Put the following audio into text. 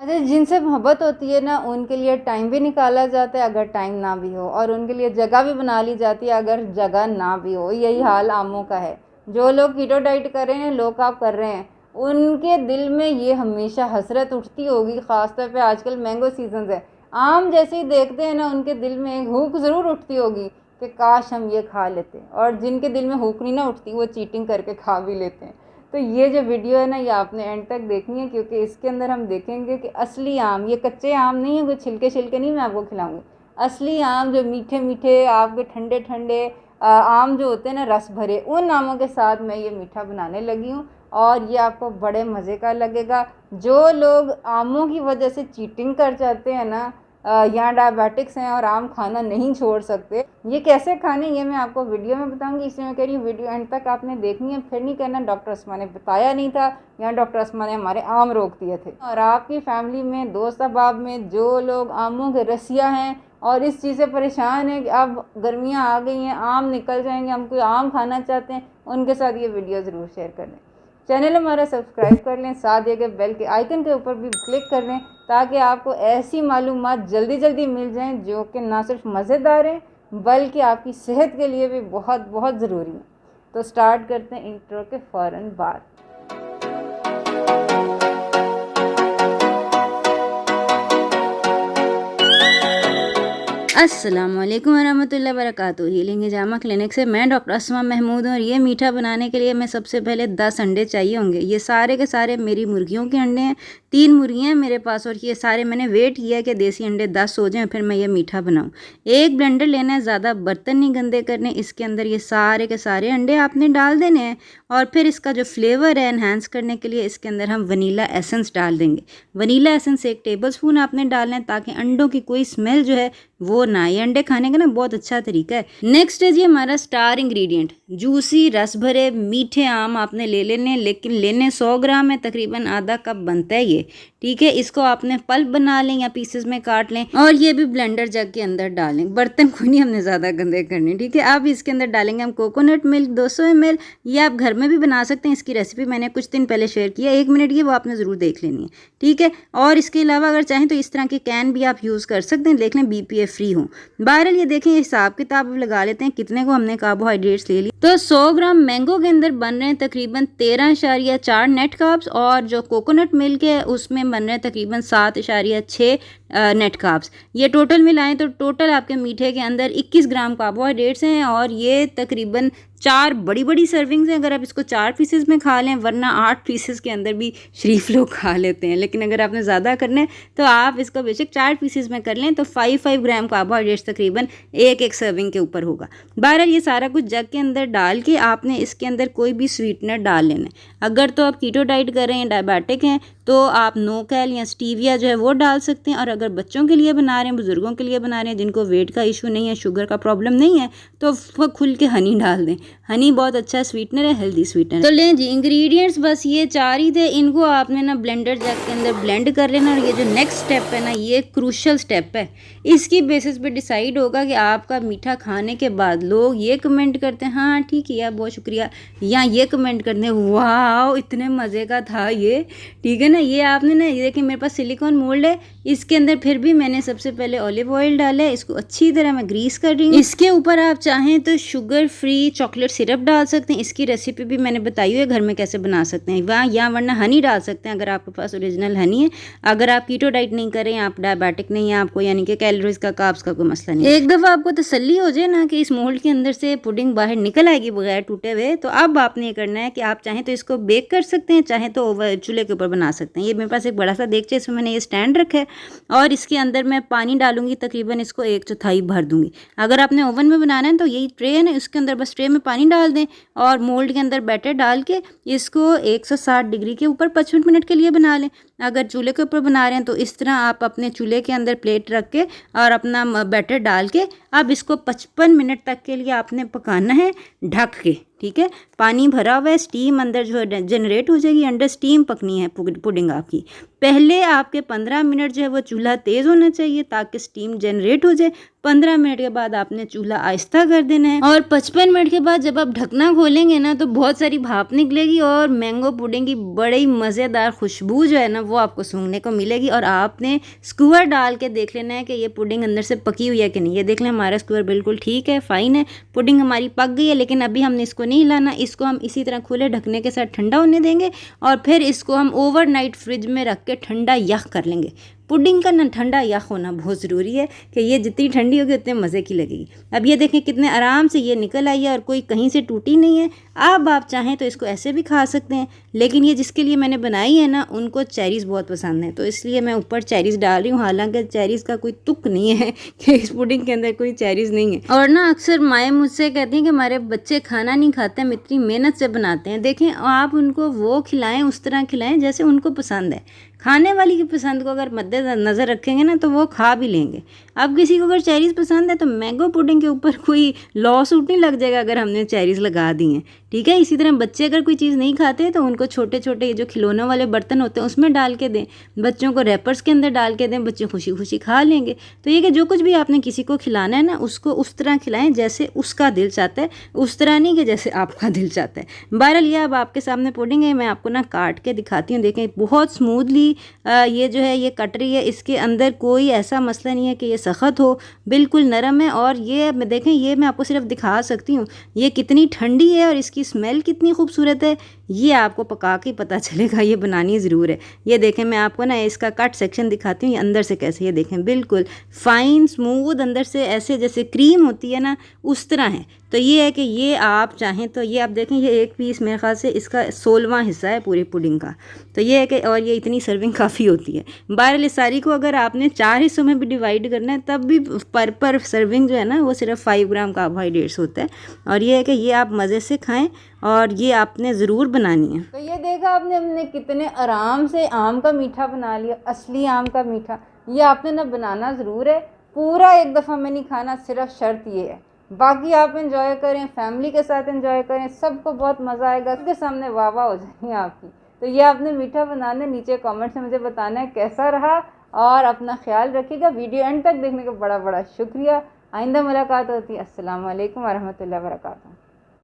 अरे जिनसे मोहब्बत होती है ना, उनके लिए टाइम भी निकाला जाता है अगर टाइम ना भी हो, और उनके लिए जगह भी बना ली जाती है अगर जगह ना भी हो। यही हाल आमों का है। जो लोग कीटो डाइट कर रहे हैं, लो कार्ब कर रहे हैं, उनके दिल में ये हमेशा हसरत उठती होगी। ख़ासतौर पे आजकल मैंगो सीजन है, आम जैसे ही देखते हैं ना, उनके दिल में एक हुक ज़रूर उठती होगी कि काश हम ये खा लेते। और जिनके दिल में हुक नहीं ना उठती, वो चीटिंग करके खा भी लेते हैं। तो ये जो वीडियो है ना, ये आपने एंड तक देखनी है, क्योंकि इसके अंदर हम देखेंगे कि असली आम, ये कच्चे आम नहीं है, कोई छिलके छिलके नहीं मैं आपको खिलाऊंगी। असली आम जो मीठे मीठे आपके ठंडे ठंडे आम जो होते हैं ना, रस भरे, उन आमों के साथ मैं ये मीठा बनाने लगी हूँ। और ये आपको बड़े मज़े का लगेगा। जो लोग आमों की वजह से चीटिंग कर जाते हैं ना, या डायबिटिक्स हैं और आम खाना नहीं छोड़ सकते, ये कैसे खाने, ये मैं आपको वीडियो में बताऊंगी। इसलिए मैं कह रही हूँ वीडियो एंड तक आपने देखनी है। फिर नहीं कहना डॉक्टर अस्मा ने बताया नहीं था, या डॉक्टर अस्मा ने हमारे आम रोक दिए थे। और आपकी फैमिली में, दोस्त अहबाब में जो लोग आमों के रसिया हैं और इस चीज़ से परेशान हैं कि अब गर्मियाँ आ गई हैं, आम निकल जाएंगे, हम कोई आम खाना चाहते हैं, उनके साथ ये वीडियो ज़रूर शेयर कर दें। चैनल हमारा सब्सक्राइब कर लें, साथ दिए गए बेल के आइकन के ऊपर भी क्लिक कर लें, ताकि आपको ऐसी मालूमात जल्दी जल्दी मिल जाएं जो कि ना सिर्फ मज़ेदार हैं बल्कि आपकी सेहत के लिए भी बहुत बहुत ज़रूरी है। तो स्टार्ट करते हैं इंट्रो के फ़ौरन बाद। अस्सलाम वालेकुम वरहमतुल्लाहि वबरकातुहू। हीलिंग हिजामा क्लिनिक से मैं डॉक्टर अस्मा महमूद हूँ। और ये मीठा बनाने के लिए मैं सबसे पहले 10 अंडे चाहिए होंगे। ये सारे के सारे मेरी मुर्गियों के अंडे हैं, 3 मुर्गियाँ हैं मेरे पास, और ये सारे मैंने वेट किया कि देसी अंडे 10 हो जाएँ, फिर मैं ये मीठा बनाऊँ। एक ब्लेंडर लेना है, ज़्यादा बर्तन नहीं गंदे करने। इसके अंदर ये सारे के सारे अंडे आपने डाल देने हैं, और फिर इसका जो फ्लेवर है एनहांस करने के लिए इसके अंदर हम वनीला एसेंस डाल देंगे। वनीला एसेंस 1 टेबलस्पून आपने डालना है, ताकि अंडों की कोई स्मेल जो है वो ना। ये अंडे खाने का ना बहुत अच्छा तरीका है। नेक्स्ट है जी हमारा स्टार इंग्रेडिएंट, जूसी रस भरे मीठे आम आपने ले लेने, लेकिन लेने 100 ग्राम है, तकरीबन आधा कप बनता है ये। ठीक है, इसको आपने पल्प बना लें या पीसेस में काट लें, और ये भी ब्लेंडर जग के अंदर डालें। बर्तन कोई नहीं हमने ज़्यादा गंदे करने। ठीक है, अब इसके अंदर डालेंगे हम कोकोनट मिल्क 200 ml। ये आप घर में भी बना सकते हैं, इसकी रेसिपी मैंने कुछ दिन पहले शेयर किया, 1 मिनट की, वो आपने ज़रूर देख लेनी है। ठीक है, और इसके अलावा अगर चाहें तो इस तरह के कैन भी आप यूज़ कर सकते हैं, देख लें BPA फ्री हो। बहरहाल ये देखें, हिसाब किताब लगा लेते हैं कितने को हमने कार्बोहाइड्रेट्स ले ली। तो 100 ग्राम मैंगो के अंदर बन रहे हैं तकरीबन 13.4 नेट कार्ब्स, और जो कोकोनट मिल्क है उसमें बन रहे हैं तकरीबन 7.6 नेट कार्ब्स। ये टोटल मिलाएं तो टोटल आपके मीठे के अंदर 21 ग्राम कार्बोहाइड्रेट्स हैं, और ये तकरीबन 4 बड़ी बड़ी सर्विंग्स हैं। अगर आप इसको 4 पीसेस में खा लें, वरना 8 पीसेस के अंदर भी शरीफ लोग खा लेते हैं, लेकिन अगर आपने ज़्यादा करना है तो आप इसको बेशक 4 पीसेस में कर लें, तो 5 ग्राम कार्बोहाइड्रेट्स तकरीबन एक सर्विंग के ऊपर होगा। बहरहाल ये सारा कुछ जग के अंदर डाल के आपने इसके अंदर कोई भी स्वीटनर डाल लेना है। अगर तो आप कीटो डाइट कर रहे हैं, डायबिटिक हैं, तो आप नो कैल या स्टीविया जो है वो डाल सकते हैं। और अगर बच्चों के लिए बना रहे हैं, बुजुर्गों के लिए बना रहे हैं, जिनको वेट का इशू नहीं है, शुगर का प्रॉब्लम नहीं है, तो वो खुल के हनी डाल दें। हनी बहुत अच्छा स्वीटनर है, हेल्दी स्वीटनर है। तो लें जी, इंग्रेडिएंट्स बस ये 4 ही थे। इनको आपने ना ब्लेंडर जग के अंदर ब्लेंड कर लेना। और ये जो नेक्स्ट स्टेप है ना, ये क्रूशल स्टेप है। इसकी बेसिस पे डिसाइड होगा कि आपका मीठा खाने के बाद लोग ये कमेंट करते हैं हाँ ठीक है यार बहुत शुक्रिया, या ये कमेंट करते हैं वाह इतने मज़े का था ये। ठीक है ना, ये आपने ना, ये देखिए मेरे पास सिलिकॉन मोल्ड है, इसके अंदर फिर भी मैंने सबसे पहले ऑलिव ऑयल डाला है, इसको अच्छी तरह मैं ग्रीस कर रही हूँ। इसके ऊपर आप चाहें तो शुगर फ्री चॉकलेट सिरप डाल सकते हैं, इसकी रेसिपी भी मैंने बताई हुई है घर में कैसे बना सकते हैं वहाँ, या वरना हनी डाल सकते हैं अगर आपके पास ओरिजिनल हनी है। अगर आप कीटो डाइट नहीं कर रहे हैं, आप डायबिटिक नहीं है, आपको यानी कि कैलोरीज का कार्ब्स का कोई मसला नहीं है, एक दफ़ा आपको तसल्ली हो जाए ना कि इस मोल्ड के अंदर से पुडिंग बाहर निकल आएगी बगैर टूटे हुए, तो अब आपने ये करना है कि आप चाहें तो इसको बेक कर सकते हैं, चाहें तो चूल्हे के ऊपर बना सकते हैं। ये मेरे पास एक बड़ा सा देगचा, इसमें मैंने ये स्टैंड रखा है, और इसके अंदर मैं पानी डालूंगी, तकरीबन इसको 1/4 भर दूंगी। अगर आपने ओवन में बनाना है तो यही ट्रे है ना, इसके अंदर बस ट्रे में पानी डाल दें, और मोल्ड के अंदर बैटर डाल के इसको 160 डिग्री के ऊपर 55 मिनट के लिए बना लें। अगर चूल्हे के ऊपर बना रहे हैं तो इस तरह आप अपने चूल्हे के अंदर प्लेट रख के और अपना बैटर डाल के अब इसको 55 मिनट तक के लिए आपने पकाना है ढक के। ठीक है। पानी भरा हुआ है, स्टीम अंदर जो है जनरेट हो जाएगी, अंडर स्टीम पकनी है पुडिंग आपकी। पहले आपके 15 मिनट जो है वो चूल्हा तेज़ होना चाहिए ताकि स्टीम जनरेट हो जाए। 15 मिनट के बाद आपने चूल्हा आहिस्ता कर देना है और 55 मिनट के बाद जब आप ढकना खोलेंगे ना तो बहुत सारी भाप निकलेगी और मैंगो पुडिंग की बड़ी मज़ेदार खुशबू जो है ना वो आपको सूंघने को मिलेगी। और आपने स्क्वायर डाल के देख लेना है कि ये पुडिंग अंदर से पकी हुई है कि नहीं। ये देख लें हमारा स्क्वायर बिल्कुल ठीक है, फ़ाइन है, पुडिंग हमारी पक गई है। लेकिन अभी हमने इसको नहीं हिलाना, इसको हम इसी तरह खुले ढकने के साथ ठंडा होने देंगे और फिर इसको हम ओवरनाइट फ्रिज में रख के ठंडा यख कर लेंगे। पुडिंग का ना ठंडा यख होना बहुत ज़रूरी है कि ये जितनी ठंडी होगी उतने मज़े की लगेगी। अब ये देखें कितने आराम से ये निकल आई है और कोई कहीं से टूटी नहीं है। अब आप चाहें तो इसको ऐसे भी खा सकते हैं, लेकिन ये जिसके लिए मैंने बनाई है ना उनको चेरीज़ बहुत पसंद है तो इसलिए मैं ऊपर चेरीज़ डाल रही हूँ। हालांकि चेरीज़ का कोई तुक नहीं है कि इस पुडिंग के अंदर कोई चेरीज़ नहीं है। और ना अक्सर माएँ मुझसे कहती हैं कि हमारे बच्चे खाना नहीं खाते, हम इतनी मेहनत से बनाते हैं। देखें आप उनको वो खिलाएं, उस तरह खिलाएं जैसे उनको पसंद है। खाने वाली की पसंद को अगर मद्देनज़र रखेंगे ना तो वो खा भी लेंगे। अब किसी को अगर चेरीज़ पसंद है तो मैंगो पुडिंग के ऊपर कोई लॉ सूट नहीं लग जाएगा अगर हमने चेरीज़ लगा दी हैं, ठीक है। इसी तरह बच्चे अगर कोई चीज़ नहीं खाते तो उनको छोटे छोटे जो खिलौनों वाले बर्तन होते हैं उसमें डाल के दें, बच्चों को रैपर्स के अंदर डाल के दें, बच्चे खुशी खुशी खा लेंगे। तो ये कि जो कुछ भी आपने किसी को खिलाना है ना उसको उस तरह खिलाएं जैसे उसका दिल चाहता है, उस तरह नहीं कि जैसे आपका दिल चाहता है। बहरहाल ये अब आपके सामने पुडिंग है, मैं आपको ना काट के दिखाती हूँ। देखें बहुत स्मूथली ये जो है ये कट रही है, इसके अंदर कोई ऐसा मसला नहीं है कि ये सख्त हो, बिल्कुल नरम है। और ये देखें ये मैं आपको सिर्फ दिखा सकती हूँ ये कितनी ठंडी है और इसकी स्मेल कितनी खूबसूरत है, ये आपको पका के पता चलेगा, ये बनानी ज़रूर है। ये देखें मैं आपको ना इसका कट सेक्शन दिखाती हूँ, ये अंदर से कैसे, ये देखें बिल्कुल फ़ाइन स्मूथ अंदर से ऐसे जैसे क्रीम होती है ना उस तरह है। तो ये है कि ये आप चाहें तो ये आप देखें ये एक पीस मेरे ख्याल से इसका 16वां हिस्सा है पूरी पुडिंग का। तो ये है कि और ये इतनी सर्विंग काफ़ी होती है। बहरहाल सारी को अगर आपने 4 हिस्सों में भी डिवाइड करना है तब भी पर सर्विंग जो है ना वो सिर्फ 5 ग्राम कार्बोहाइड्रेट्स होता है। और ये है कि ये आप मज़े से खाएँ और ये आपने ज़रूर बनानी है। तो ये देखा आपने हमने कितने आराम से आम का मीठा बना लिया, असली आम का मीठा। ये आपने ना बनाना ज़रूर है, पूरा एक दफ़ा में नहीं खाना, सिर्फ शर्त ये है। बाकी आप एंजॉय करें, फैमिली के साथ एंजॉय करें, सबको बहुत मज़ा आएगा, सबके सामने वाह वाह हो जाएगी आपकी। तो ये आपने मीठा बनाना, नीचे कमेंट्स में मुझे बताना है कैसा रहा और अपना ख्याल रखिएगा। वीडियो एंड तक देखने का बड़ा बड़ा शुक्रिया। आइंदा मुलाकात होती है। अस्सलाम वालेकुम वरहमतुल्लाहि वबरकातुहू।